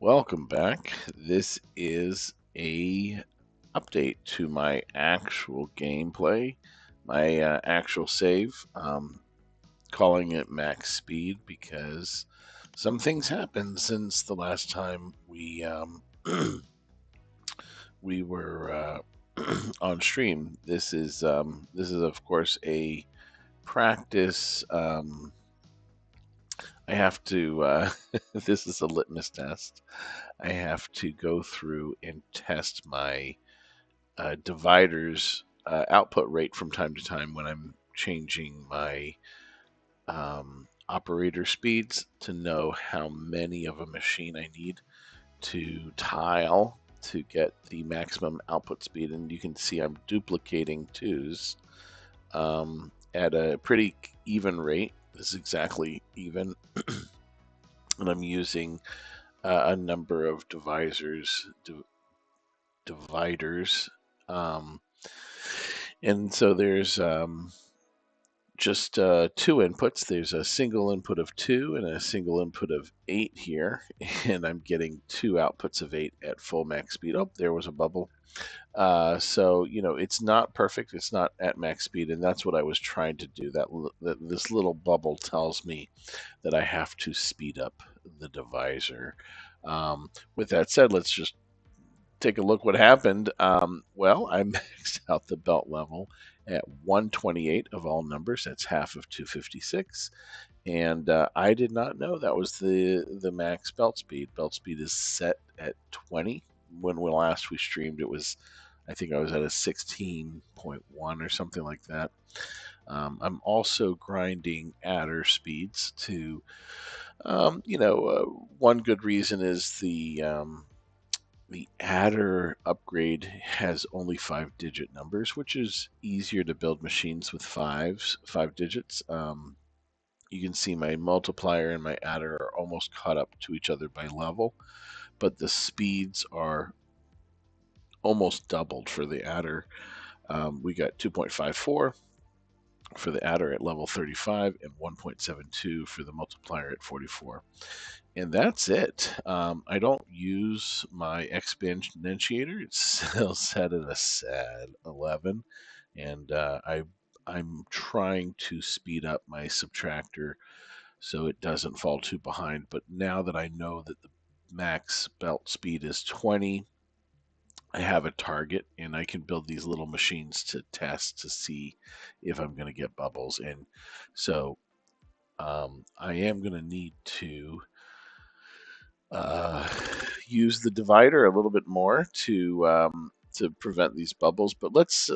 Welcome back. This is a update to my actual gameplay, my actual save. Calling it max speed because some things happened since the last time we were on stream. This is of course a practice. I have to. This is a litmus test. I have to go through and test my divider's output rate from time to time when I'm changing my operator speeds to know how many of a machine I need to tile to get the maximum output speed. And you can see I'm duplicating twos at a pretty even rate. This is exactly even. And I'm using a number of dividers. Um, and so there's just two inputs. There's a single input of 2 and a single input of 8 here, and I'm getting two outputs of 8 at full max speed. Oh, there was a bubble. So it's not perfect. It's not at max speed, and that's what I was trying to do. That this little bubble tells me that I have to speed up the divisor. With that said, let's just take a look what happened. Well, I maxed out the belt level at 128 of all numbers. That's half of 256. And I did not know that was the max belt speed. Belt speed is set at 20. When we streamed, I think I was at a 16.1 or something like that. I'm also grinding adder speeds to, one good reason is the adder upgrade has only 5-digit numbers, which is easier to build machines with five digits. You can see my multiplier and my adder are almost caught up to each other by level, but the speeds are almost doubled for the adder. We got 2.54 for the adder at level 35 and 1.72 for the multiplier at 44. And that's it. I don't use my exponentiator. It's still set at a sad 11. And I'm trying to speed up my subtractor so it doesn't fall too behind. But now that I know that the max belt speed is 20, I have a target and I can build these little machines to test to see if I'm going to get bubbles. And so I am going to need to uh, use the divider a little bit more to prevent these bubbles. But let's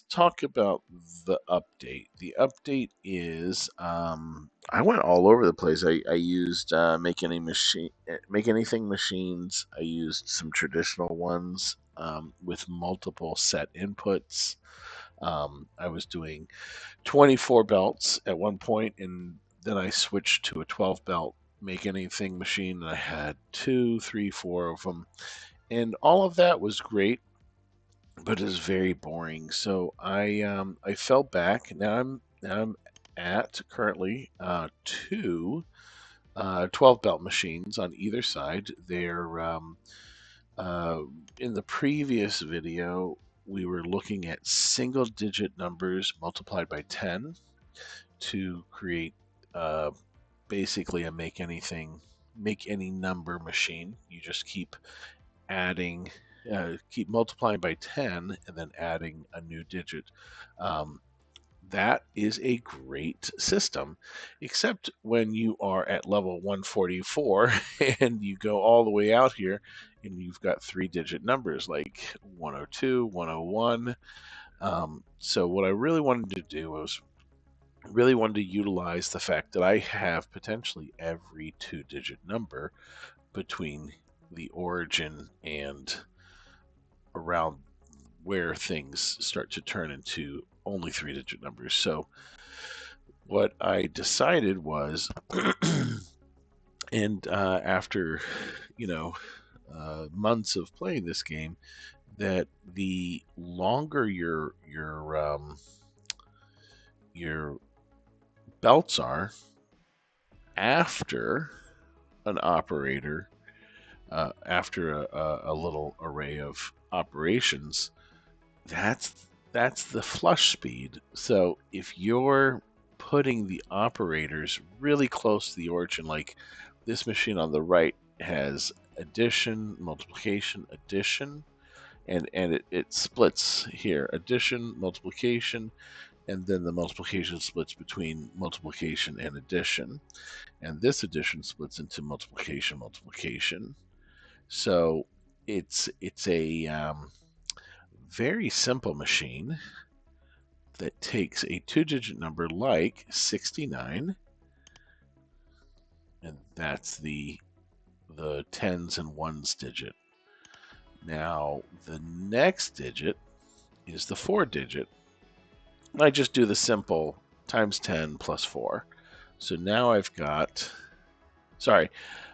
talk about the update. The update is I went all over the place. I used make anything machines. I used some traditional ones with multiple set inputs. I was doing 24 belts at one point, and then I switched to a 12 belt make anything machine. And I had two, three, four of them, and all of that was great, but it was very boring. So I fell back. Now I'm at currently two 12 belt machines on either side. They're uh, in the previous video we were looking at single digit numbers multiplied by 10 to create uh, basically a make any number machine. You just keep adding, keep multiplying by 10 and then adding a new digit. Um, that is a great system, except when you are at level 144 and you go all the way out here and you've got 3-digit numbers like 102, 101. So, what I really wanted to do was really wanted to utilize the fact that I have potentially every 2-digit number between the origin and around where things start to turn into only 3-digit numbers. So what I decided was, and after you know months of playing this game, that the longer your belts are after an operator after a little array of operations, that's the flush speed. So if you're putting the operators really close to the origin, like this machine on the right has addition, multiplication, addition, and it splits here, addition, multiplication, and then the multiplication splits between multiplication and addition, and this addition splits into multiplication, multiplication. So it's a very simple machine that takes a two-digit number like 69, and that's the tens and ones digit. Now the next digit is the four digit. I just do the simple times 10 plus 4. So now I've got, sorry,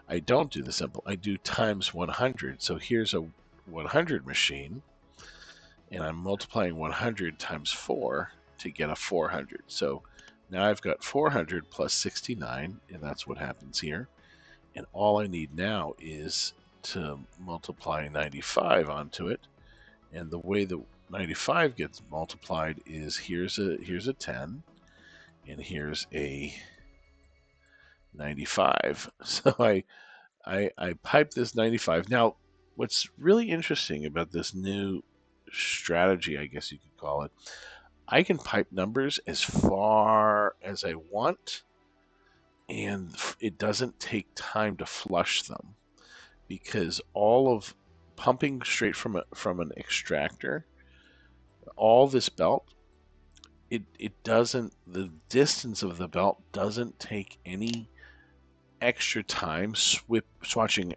I don't do the simple. I do times 100. So here's a 100 machine, and I'm multiplying 100 times 4 to get a 400. So now I've got 400 plus 69, and that's what happens here. And all I need now is to multiply 95 onto it. And the way the 95 gets multiplied is here's a 10, and here's a 95. So I pipe this 95. Now, what's really interesting about this new strategy, I guess you could call it, I can pipe numbers as far as I want, and it doesn't take time to flush them because all of pumping straight from an extractor, all this belt, it doesn't, the distance of the belt doesn't take any extra time swapping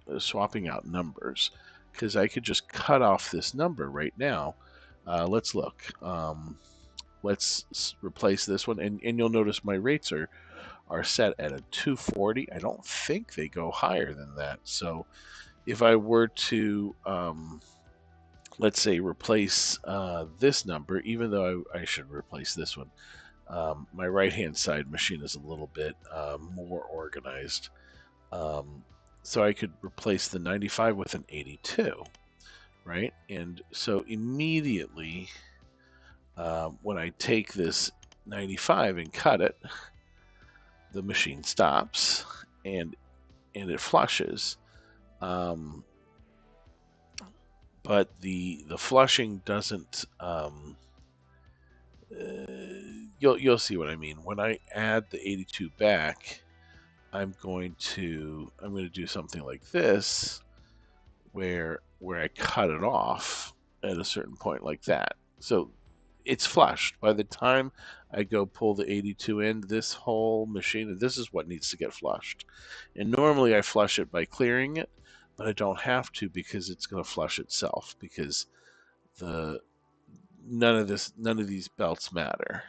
out numbers, because I could just cut off this number right now. Let's look. Let's replace this one, and you'll notice my rates are set at a 240. I don't think they go higher than that. So if I were to let's say replace this number, even though I should replace this one, my right hand side machine is a little bit more organized. So I could replace the 95 with an 82, right? And so immediately when I take this 95 and cut it, the machine stops and it flushes. But the flushing doesn't. You'll see what I mean when I add the 82 back. I'm going to do something like this, where I cut it off at a certain point like that. So it's flushed. By the time I go pull the 82 in, this whole machine, this is what needs to get flushed. And normally I flush it by clearing it, but I don't have to because it's going to flush itself, because the none of these belts matter.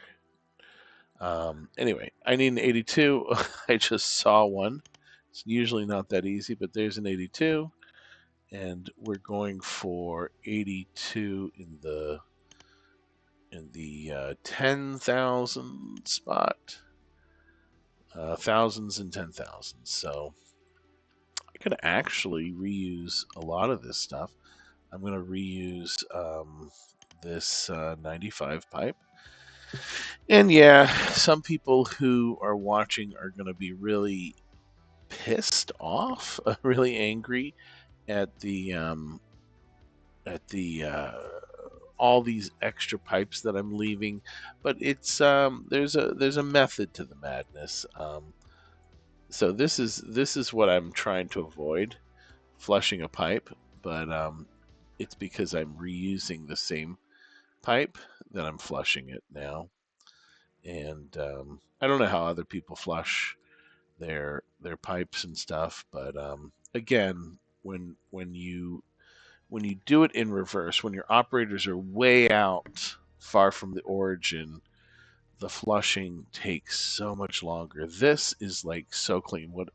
Anyway, I need an 82. I just saw one. It's usually not that easy, but there's an 82, and we're going for 82 in the 10,000 spot, thousands and 10,000s. So I could actually reuse a lot of this stuff. I'm going to reuse this 95 pipe. And yeah, some people who are watching are going to be really pissed off, really angry at the all these extra pipes that I'm leaving, but it's there's a method to the madness. So this is what I'm trying to avoid, flushing a pipe, but it's because I'm reusing the same pipe that I'm flushing it now. And I don't know how other people flush their pipes and stuff, but again, when you do it in reverse, when your operators are way out far from the origin, the flushing takes so much longer. This is like so clean. What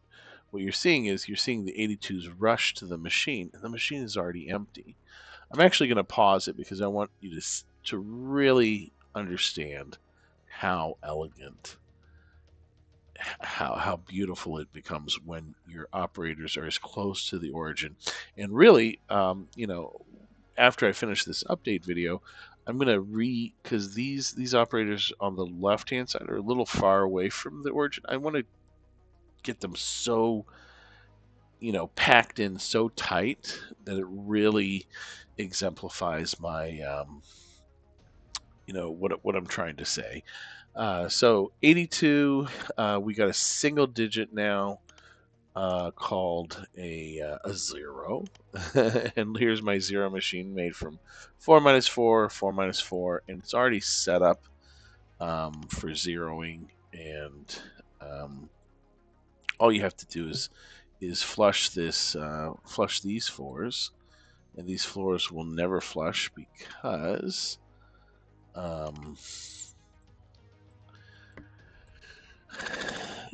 you're seeing is you're seeing the 82s rush to the machine, and the machine is already empty. I'm actually going to pause it because I want you to really understand how elegant how beautiful it becomes when your operators are as close to the origin. And really, after I finish this update video, I'm gonna because these operators on the left hand side are a little far away from the origin. I want to get them so packed in so tight that it really exemplifies my what I'm trying to say. So 82, we got a single digit now called a zero. And here's my zero machine made from 4 minus 4, 4 minus 4, and it's already set up for zeroing. And um, all you have to do is flush these fours, and these floors will never flush because um,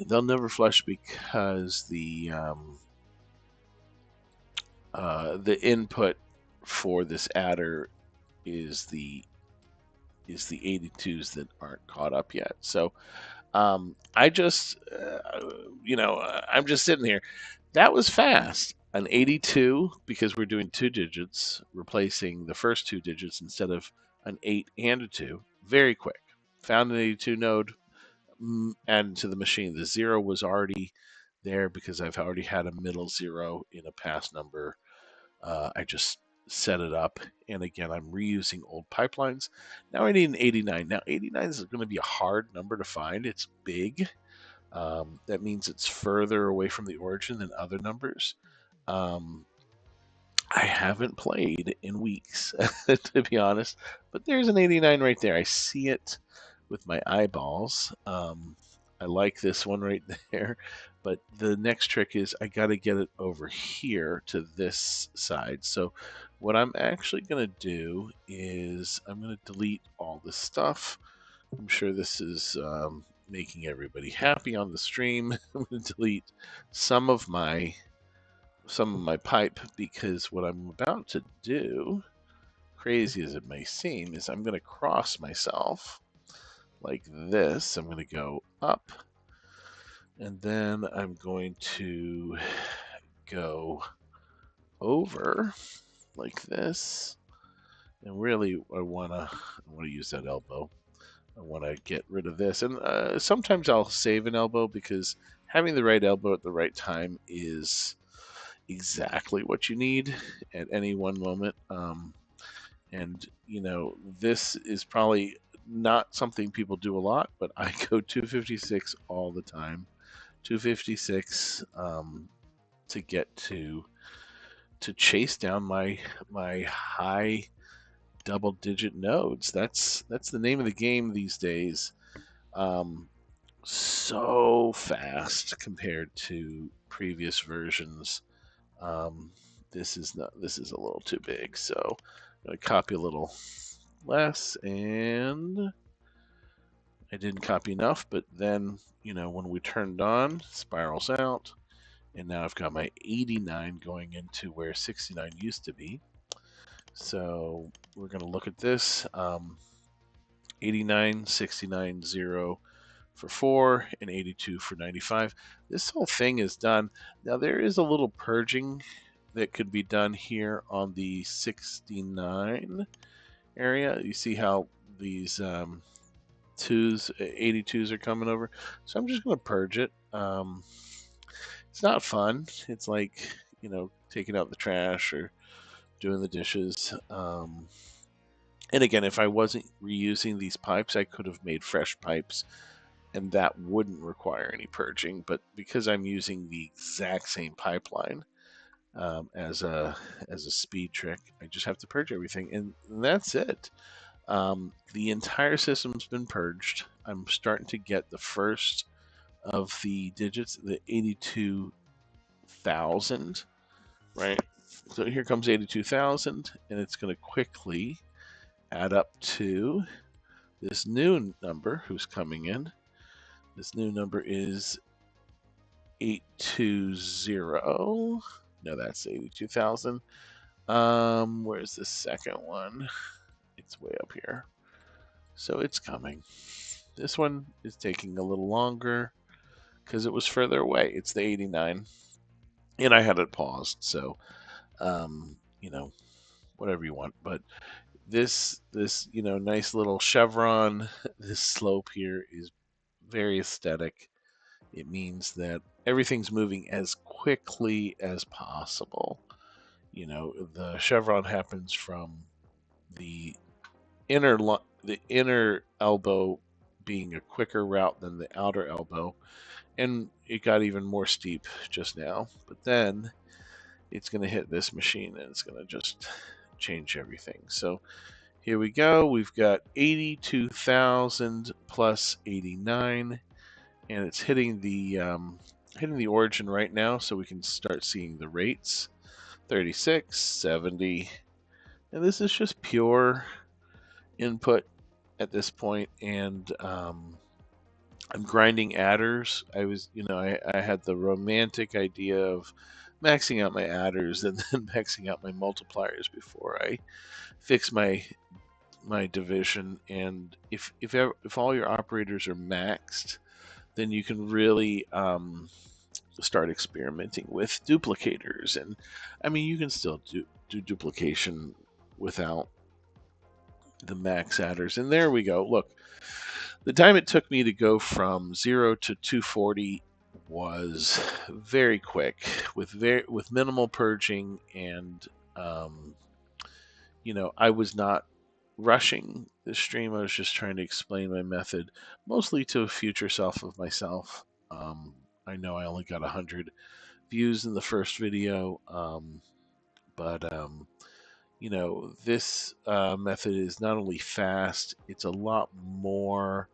they'll never flush because the input for this adder is the 82s that aren't caught up yet. So I just I'm just sitting here. That was fast. An 82 because we're doing two digits, replacing the first two digits instead of an 8 and a 2. Very quick. Found an 82 node, added to the machine. The 0 was already there because I've already had a middle 0 in a past number. I just set it up. And again, I'm reusing old pipelines. Now I need an 89. Now 89 is going to be a hard number to find. It's big. That means it's further away from the origin than other numbers. Um, I haven't played in weeks, to be honest, but there's an 89 right there. I see it with my eyeballs. I like this one right there, but the next trick is I got to get it over here to this side. So what I'm actually going to do is I'm going to delete all this stuff. I'm sure this is making everybody happy on the stream. I'm going to delete some of my pipe because what I'm about to do, crazy as it may seem, is I'm going to cross myself like this. I'm going to go up, and then I'm going to go over like this. And really, I want to use that elbow. I want to get rid of this. And sometimes I'll save an elbow because having the right elbow at the right time is exactly what you need at any one moment. And, this is probably not something people do a lot, but I go 256 all the time. 256 to get to chase down my high double digit nodes. That's the name of the game these days. Um, so fast compared to previous versions. Um, this is a little too big, so I'm gonna copy a little less, and I didn't copy enough. But then when we turned on, spirals out, and now I've got my 89 going into where 69 used to be. So we're gonna look at this. 89, 69, 0 for 4, and 82 for 95. This whole thing is done. Now there is a little purging that could be done here on the 69 area. You see how these 82s are coming over. So I'm just going to purge it. It's not fun. It's like, taking out the trash or doing the dishes. And again, if I wasn't reusing these pipes, I could have made fresh pipes and that wouldn't require any purging. But because I'm using the exact same pipeline, as a speed trick, I just have to purge everything, and that's it. The entire system's been purged. I'm starting to get the first of the digits, the 82,000, right? So here comes 82,000, and it's going to quickly add up to this new number who's coming in. This new number is 820. No, that's 82,000. Where's the second one? It's way up here. So it's coming. This one is taking a little longer. because it was further away. It's the 89, and I had it paused. So, you know, whatever you want. But this nice little chevron, this slope here is very aesthetic. It means that everything's moving as quickly as possible. The chevron happens from the the inner elbow being a quicker route than the outer elbow, and it got even more steep just now. But then it's going to hit this machine, and it's going to just change everything. So here we go. We've got 82,000 plus 89, and it's hitting the origin right now, so we can start seeing the rates. 36, 70, and this is just pure input at this point, and I'm grinding adders. I had the romantic idea of maxing out my adders and then maxing out my multipliers before I fix my division. And if all your operators are maxed, then you can really start experimenting with duplicators. And I mean, you can still do duplication without the max adders. And there we go. Look, the time it took me to go from 0 to 240 was very quick, with minimal purging, and um, I was not rushing the stream. I was just trying to explain my method, mostly to a future self of myself. I know I only got 100 views in the first video, but this method is not only fast, it's a lot more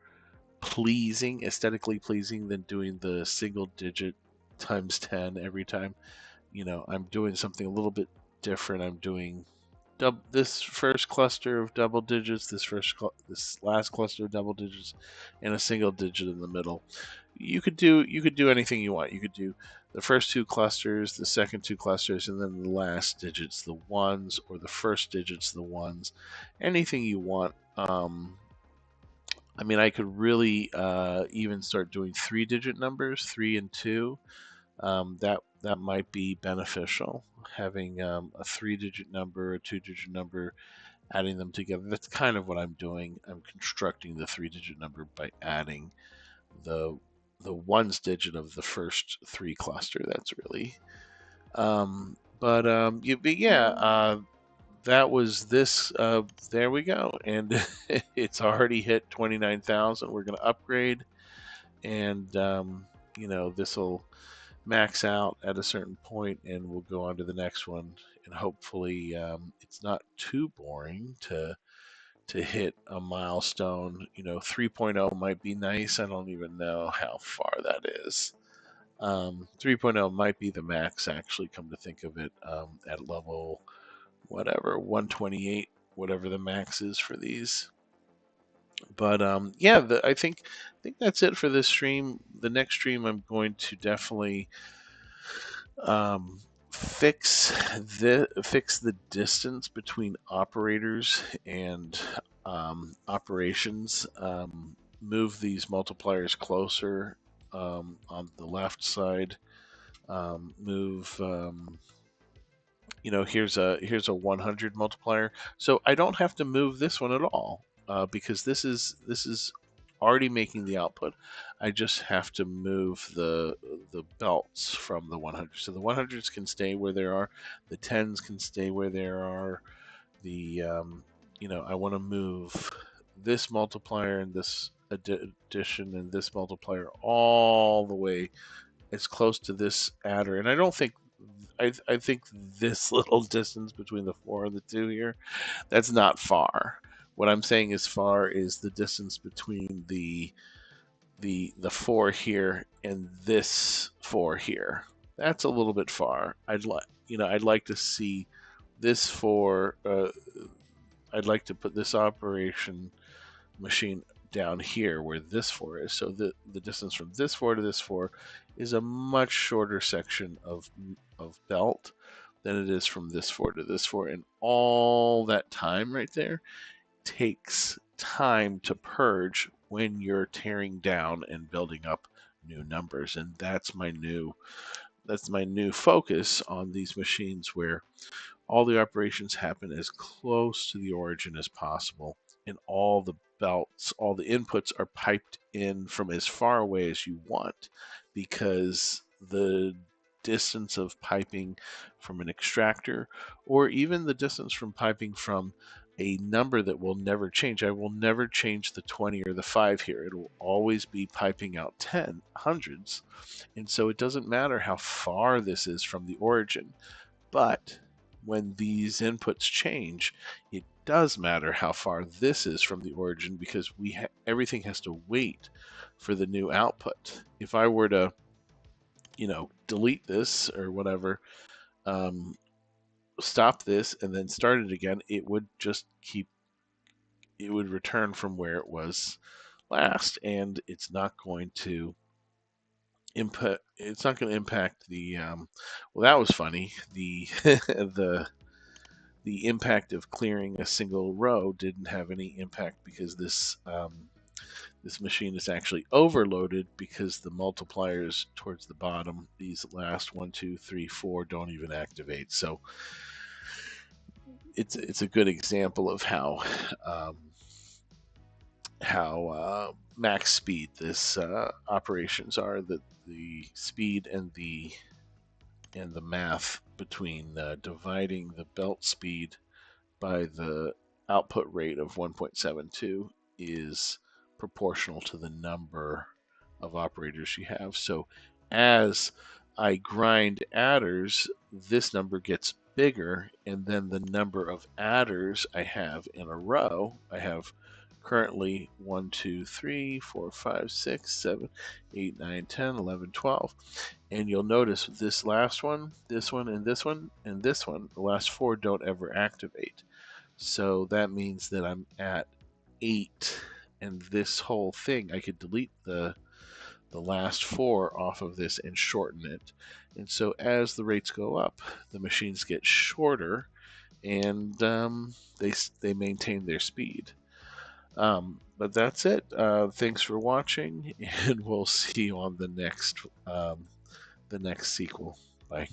aesthetically pleasing than doing the single digit times 10 every time. I'm doing something a little bit different. I'm doing this first cluster of double digits, this last cluster of double digits, and a single digit in the middle. You could do anything you want. You could do the first two clusters, the second two clusters, and then the last digits, the ones, or the first digits, the ones. Anything you want. I mean, I could really even start doing three-digit numbers, 3 and 2. That might be beneficial. Having a three-digit number, a two-digit number, adding them together. That's kind of what I'm doing. I'm constructing the three-digit number by adding the ones digit of the first three cluster. That's really. But yeah, that was this. There we go, and it's already hit 29,000. We're going to upgrade, and this will max out at a certain point, and we'll go on to the next one. And hopefully, it's not too boring to hit a milestone. 3.0 might be nice. I don't even know how far that is. 3.0 might be the max, actually, come to think of it, at level whatever 128, whatever the max is for these. But yeah, I think that's it for this stream. The next stream, I'm going to definitely fix the distance between operators and operations. Move these multipliers closer on the left side. Move here's a 100 multiplier, so I don't have to move this one at all, because this is already making the output. I just have to move the belts from the 100, so the 100s can stay where they are, the 10s can stay where they are. I want to move this multiplier and this addition and this multiplier all the way as close to this adder, and I think this little distance between the 4 and the 2 here, that's not far. What I'm saying is far is the distance between the 4 here and this 4 here. That's a little bit far. I'd like to see this 4. I'd like to put this operation machine down here where this 4 is. So the distance from this 4 to this 4 is a much shorter section of belt than it is from this 4 to this 4. And all that time right there takes time to purge when you're tearing down and building up new numbers, and that's my new focus on these machines where all the operations happen as close to the origin as possible, and all the belts, all the inputs are piped in from as far away as you want, because the distance of piping from an extractor, or even the distance from piping from a number that will never change. I will never change the 20 or the 5 here. It'll always be piping out 10, hundreds. And so it doesn't matter how far this is from the origin. But when these inputs change, it does matter how far this is from the origin, because everything has to wait for the new output. If I were to, delete this or whatever, um, stop this and then start it again, it would return from where it was last, and it's not going to impact the well, that was funny. The the impact of clearing a single row didn't have any impact, because this machine is actually overloaded, because the multipliers towards the bottom, these last 1, 2, 3, 4, don't even activate. So it's a good example of um, how max speed this operations are. That the speed and the math between dividing the belt speed by the output rate of 1.72 is proportional to the number of operators you have. So as I grind adders, this number gets bigger, and then the number of adders I have in a row, I have currently 1, 2, 3, 4, 5, 6, 7, 8, 9, 10, 11, 12. And you'll notice this last one, this one, and this one, and this one, the last four don't ever activate. So that means that I'm at 8, and this whole thing, I could delete the last four off of this and shorten it. And so as the rates go up, the machines get shorter, and they maintain their speed. But that's it. Thanks for watching, and we'll see you on the next sequel. Bye.